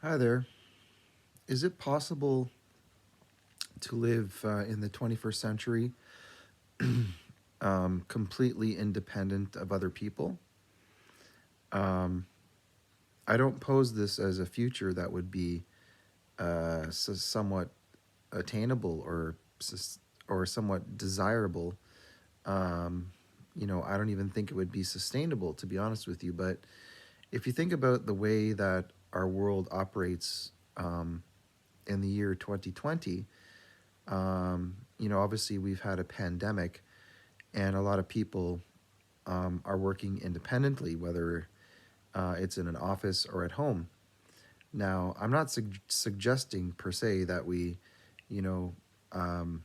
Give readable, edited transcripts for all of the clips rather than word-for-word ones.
Hi there. Is it possible to live in the 21st century completely independent of other people? Um, I don't pose this as a future that would be somewhat attainable or somewhat desirable. Um, I don't even think it would be sustainable, to be honest with you. But if you think about the way that our world operates in the year 2020, obviously we've had a pandemic, and a lot of people are working independently, whether it's in an office or at home. Now, I'm not suggesting per se that we, you know, um,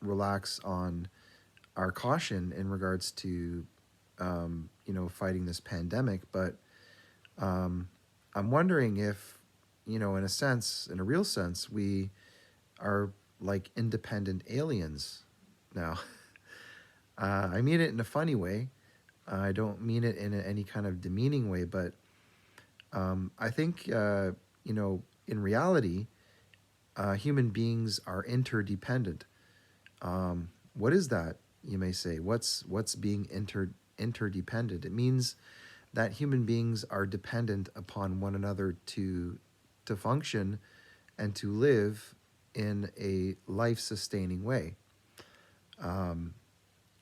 relax on our caution in regards to, fighting this pandemic, but um, I'm wondering if, in a sense, in a real sense, we are like independent aliens now. I mean it in a funny way. I don't mean it in any kind of demeaning way, but I think, in reality, human beings are interdependent. What is that, you may say? What's being interdependent? It means that human beings are dependent upon one another to function and to live in a life sustaining way. Um,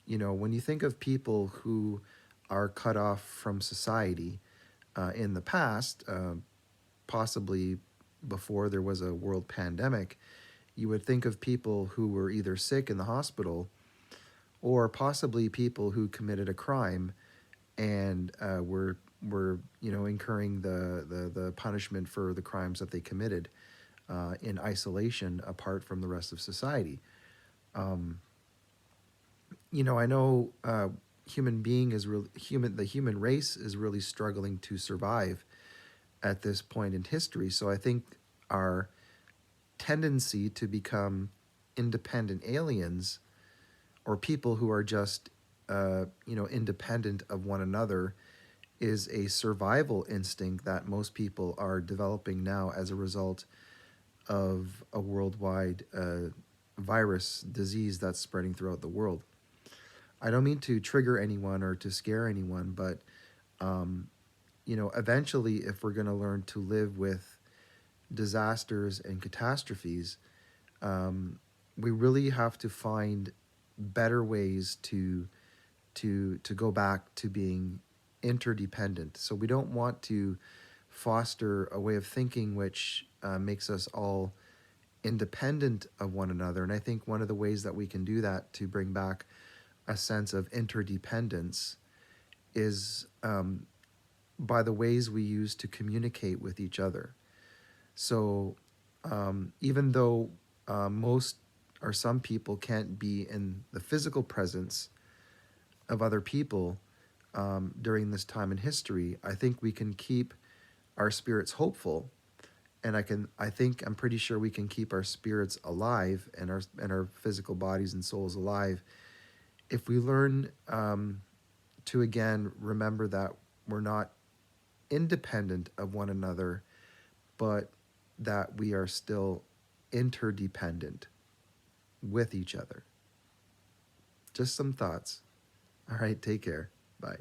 when you think of people who are cut off from society in the past, possibly before there was a world pandemic, you would think of people who were either sick in the hospital or possibly people who committed a crime and were incurring the punishment for the crimes that they committed in isolation apart from the rest of society. Um, I know human being is really human. The human race is really struggling to survive at this point in history. So I think our tendency to become independent aliens or people who are just independent of one another is a survival instinct that most people are developing now as a result of a worldwide virus disease that's spreading throughout the world. I don't mean to trigger anyone or to scare anyone, but eventually, if we're going to learn to live with disasters and catastrophes, um, we really have to find better ways to go back to being interdependent. So we don't want to foster a way of thinking which makes us all independent of one another. And I think one of the ways that we can do that to bring back a sense of interdependence is by the ways we use to communicate with each other. So even though most or some people can't be in the physical presence of other people during this time in history, I think we can keep our spirits hopeful, and I'm pretty sure we can keep our spirits alive and our physical bodies and souls alive if we learn to again remember that we're not independent of one another, but that we are still interdependent with each other. Just some thoughts. All right, take care. Bye.